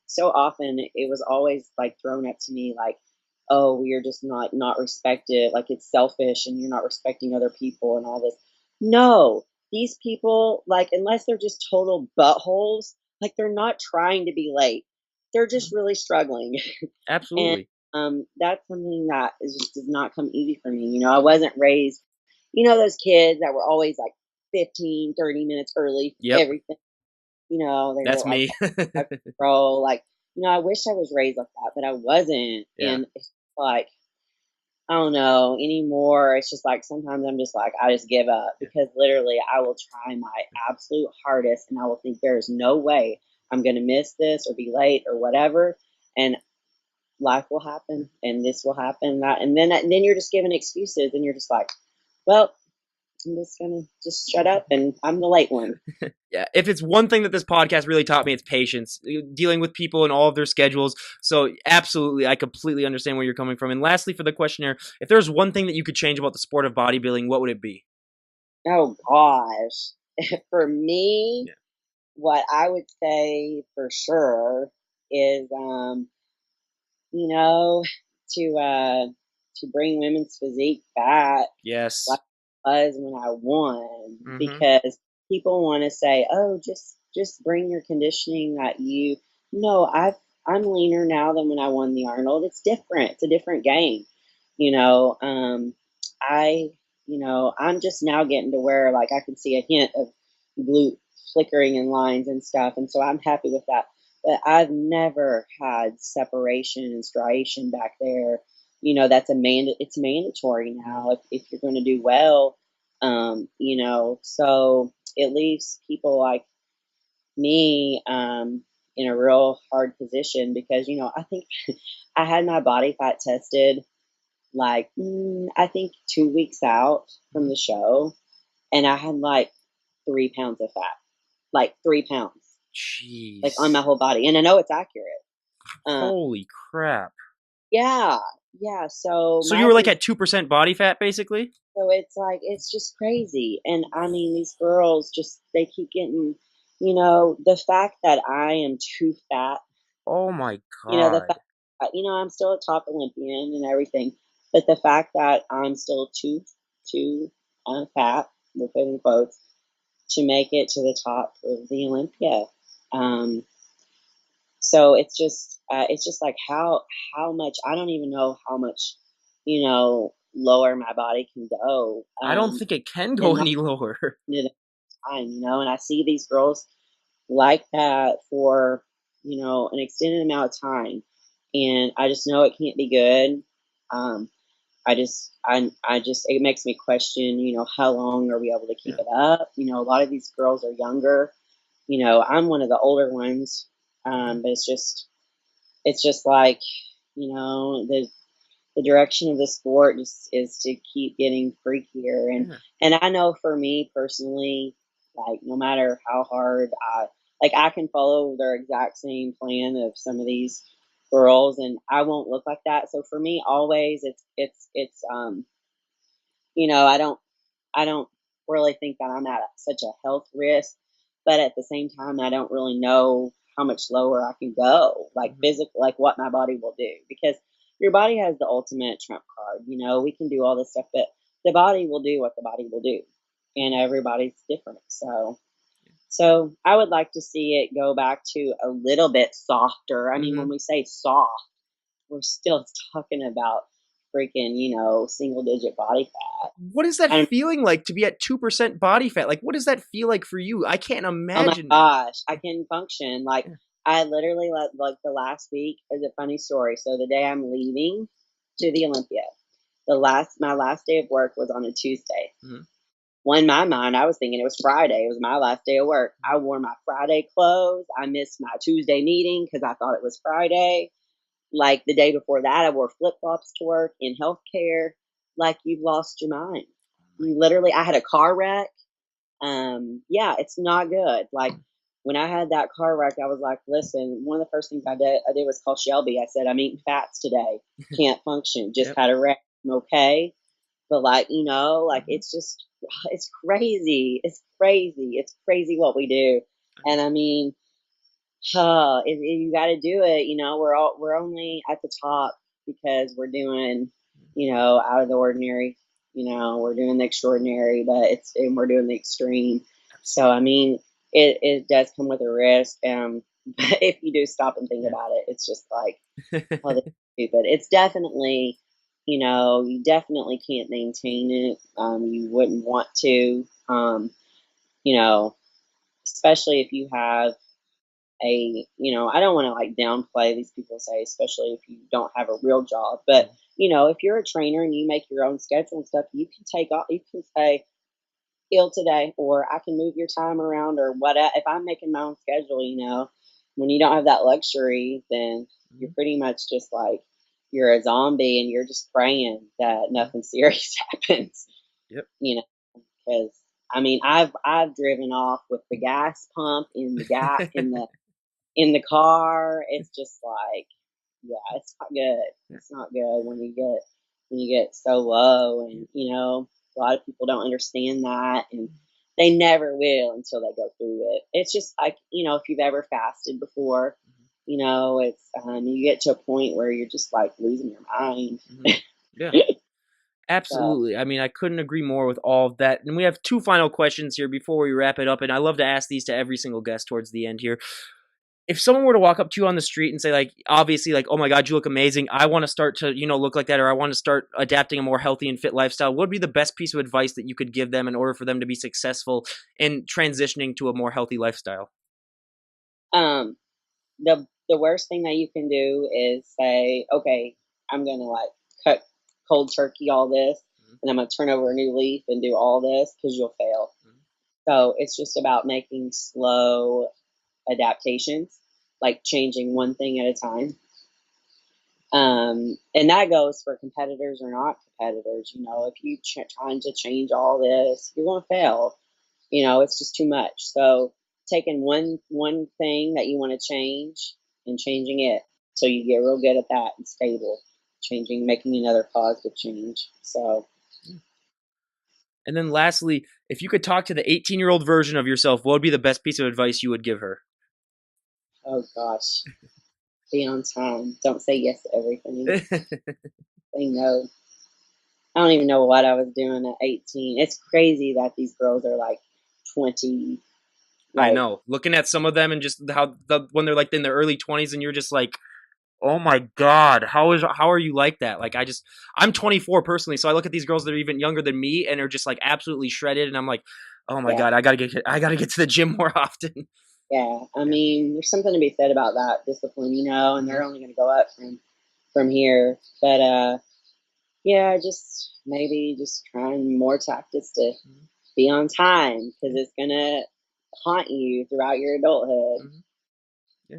so often it was always like thrown up to me like, oh, you're just not respected. Like it's selfish and you're not respecting other people and all this. No, these people, like, unless they're just total buttholes, like, they're not trying to be late. They're just really struggling. And Absolutely. that's something that does not come easy for me. I wasn't raised, those kids that were always like 15, 30 minutes early for Yep. everything. They were That's like, me. bro, like, I wish I was raised like that, but I wasn't. Yeah. And it's like, I don't know anymore. It's just like sometimes I'm just like I just give up because literally I will try my absolute hardest and I will think there is no way I'm going to miss this or be late or whatever, and life will happen and this will happen that, and then you're just giving excuses and you're just like, well, I'm just gonna just shut up and I'm the late one. Yeah, if it's one thing that this podcast really taught me, it's patience, dealing with people and all of their schedules. So, absolutely, I completely understand where you're coming from. And lastly, for the questionnaire, if there's one thing that you could change about the sport of bodybuilding, what would it be? Oh gosh. For me, Yeah. what I would say for sure is, you know, to bring women's physique back like Yes. it was when I won, Mhm. because people want to say, "Oh, just bring your conditioning that you." No, I'm leaner now than when I won the Arnold. It's different. It's a different game. You know, I I'm just now getting to where like I can see a hint of glute flickering in lines and stuff, and so I'm happy with that. But I've never had separation and striation back there. That's it's mandatory now if you're going to do well. So it leaves people like me in a real hard position because I think I had my body fat tested like I think 2 weeks out from Mhm. the show, and I had like 3 pounds of fat, like 3 pounds, like on my Jeez. whole body, and I know it's accurate. Um, Holy crap. yeah, yeah. So So you my were like thing, at 2% body fat basically? so it's like it's just crazy, and I mean these girls just they keep getting, the fact that I am too fat. Oh my The god. fact that, I'm still a top Olympian and everything, but the fact that I'm still too fat, within quotes, to make it to the top of the Olympia. Um, so it's just like how much I don't even know how much lower my body can go. I don't think it can go And not any lower. at a time, and I see these girls like that for an extended amount of time, and I just know it can't be good. um I just it makes me question, how long are we able to keep Yeah. it up. A lot of these girls are younger. I'm one of the older ones. Mhm. But it's just like, the direction of the sport just is to keep getting freakier. and Yeah. and I know for me personally, like no matter how hard I can follow their exact same plan of some of these girls, and I won't look like that. So for me, always it's I don't really think that I'm at such a health risk, but at the same time, I don't really know how much lower I can go, like Mhm. physically, like what my body will do, because your body has the ultimate trump card. We can do all this stuff, but the body will do what the body will do, and Mhm. everybody's different. So I would like to see it go back to a little bit softer. I mean, when Mhm. we say soft, we're still talking about freaking, single digit body fat. What is that And feeling like to be at 2% body fat? Like, what does that feel like for you? I can't oh my imagine that. gosh, I can function. Like, Yeah. I literally like the last week is a funny story. So the day I'm leaving to the Olympia, my last day of work was on a Tuesday. Mhm. Well, in my mind, I was thinking it was Friday. It was my last day of work. I wore my Friday clothes. I missed my Tuesday meeting because I thought it was Friday. Like the day before that, I wore flip flops to work in healthcare. Like you've lost your mind. Oh my You literally, I had a car wreck. Yeah, it's not good. Like god. when I had that car wreck, I was like, listen, one of the first things I did was call Shelby. I said, I'm eating fats today. Can't function. Just Yep. had a wreck. I'm okay. But like, like Mhm. it's just it's crazy. It's crazy. It's crazy what we do. And I mean, you got to do it. We're only at the top because we're doing, out of the ordinary. We're doing the extraordinary, but we're doing the extreme. So I Absolutely. mean, it does come with a risk. But if you do stop and think Yeah. about it, it's just like, oh, this is stupid. It's definitely, you definitely can't maintain it. You wouldn't want to, you know, especially if you have I don't want to like downplay these people say, especially if you don't have a real job, but Mhm. if you're a trainer and you make your own schedule and stuff, you can take off, you can say, ill today, or I can move your time around or whatever. If I'm making my own schedule, when you don't have that luxury, then you're Mhm. pretty much just like, you're a zombie and you're just praying that Mhm. nothing serious happens, Yep. you know, because I mean, I've driven off with the gas pump in the car. It's just like, yeah, it's not good. Yeah. It's not good when you get so low, Yeah. and A lot of people don't understand that, and they never will until they go through it. It's just like, if you've ever fasted before, it's you get to a point where you're just like losing your mind. Yeah. So, Absolutely. I mean, I couldn't agree more with all of that. And we have two final questions here before we wrap it up. And I love to ask these to every single guest towards the end here. If someone were to walk up to you on the street and say, like, obviously, like, oh my God, you look amazing, I want to start to, look like that, or I want to start adapting a more healthy and fit lifestyle, what would be the best piece of advice that you could give them in order for them to be successful in transitioning to a more healthy lifestyle? um, the worst thing that you can do is say, okay, I'm gonna like cut cold turkey all this, and I'm gonna turn over a new leaf and do all this, because you'll fail. So it's just about making slow adaptations, like changing one thing at a time. And that goes for competitors or not competitors. If you trying to change all this, you're going to fail. It's just too much. So taking one thing that you want to change and changing it, so you get real good at that and stable. Changing, making another positive change. So, And then lastly, if you could talk to the 18-year-old version of yourself, what would be the best piece of advice you would give her? oh gosh, be on time. Don't say yes to everything. Say no. I don't even know what I was doing at 18. It's crazy that these girls are like 20. I Like, know. Looking at some of them and just when they're like in their early 20s and you're just like, "Oh my God, how are you like that?" Like I'm 24 personally, so I look at these girls that are even younger than me and are just like absolutely shredded and I'm like, "Oh my yeah, God, I got to get to the gym more often." yeah. I Yeah. mean, there's something to be said about that discipline, and Mhm. they're only going to go up from here. But yeah, just maybe just trying more tactics to Mhm. be on time, because it's gonna haunt you throughout your adulthood. Mhm. Yeah.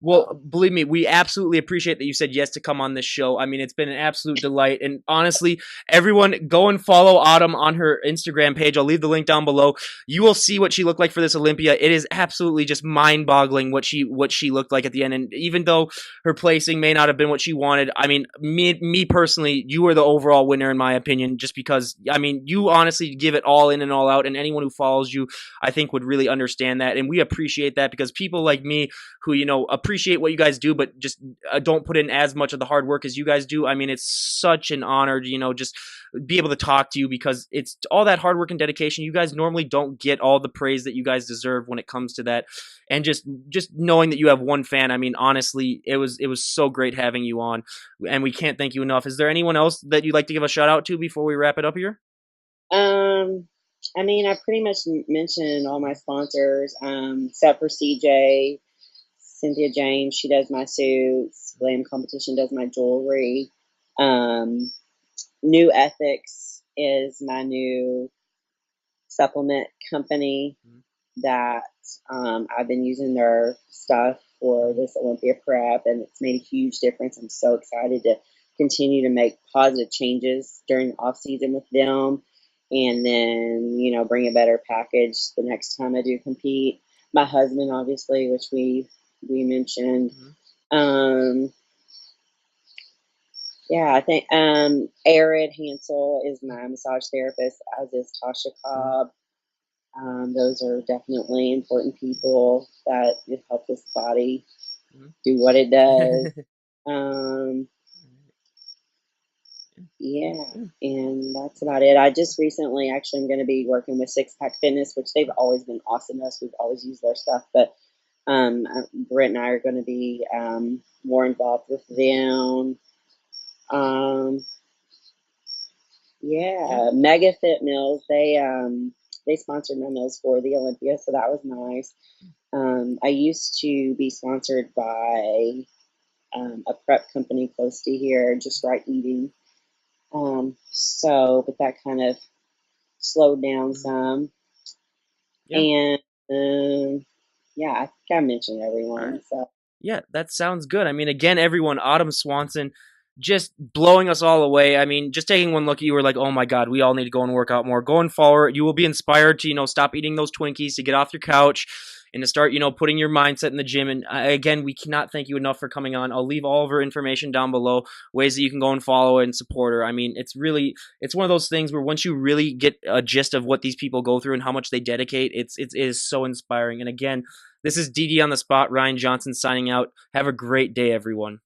Well, So, believe me, we absolutely appreciate that you said yes to come on this show. I mean, it's been an absolute delight. And honestly, everyone go and follow Autumn on her Instagram page. I'll leave the link down below. You will see what she looked like for this Olympia. It is absolutely just mind-boggling what she looked like at the end. And even though her placing may not have been what she wanted, I mean, me personally, you were the overall winner in my opinion, just because I mean, you honestly give it all in and all out, and anyone who follows you, I think would really understand that. And we appreciate that because people like me who appreciate what you guys do but just don't put in as much of the hard work as you guys do. I mean, it's such an honor to just be able to talk to you because it's all that hard work and dedication. You guys normally don't get all the praise that you guys deserve when it comes to that. And just knowing that you have one fan, I mean, honestly, it was so great having you on, and we can't thank you enough. Is there anyone else that you'd like to give a shout out to before we wrap it up here? um, I mean, I pretty much mentioned all my sponsors, except for CJ. Cynthia James, she does my suits. Glam Competition does my jewelry. Um, New Ethics is my new supplement company that I've been using their stuff for this Olympia prep, and it's made a huge difference. I'm so excited to continue to make positive changes during the off season with them, and then bring a better package the next time I do compete. My husband, obviously, which we mentioned. Um, yeah, I think Arid Hansel is my massage therapist, as is Tasha Cobb. Those are definitely important people that help this body do what it does. Um, yeah, and that's about it. I just recently, actually, I'm going to be working with Six Pack Fitness, which they've always been awesome to us. We've always used their stuff, but Britt and I are going to be more involved with them. Um, Yeah. yeah, Mega Fit Meals. They sponsored my meals for the Olympia, so that was nice. I used to be sponsored by a prep company close to here, Just Right Eating. But that kind of slowed down some. Yeah. And yeah, I think I mentioned All everyone. right. So Yeah, that sounds good. I mean, again, everyone, Autumn Swanson, just blowing us all away. I mean, just taking one look at you, we're like, oh my God, we all need to go and work out more. Going forward, you will be inspired to, stop eating those Twinkies, to get off your couch, and to start, putting your mindset in the gym. And again, we cannot thank you enough for coming on. I'll leave all of her information down below, ways that you can go and follow and support her. I mean, it's one of those things where once you really get a gist of what these people go through and how much they dedicate, it is so inspiring. And again, this is DD on the spot. Ryan Johnson signing out. Have a great day, everyone.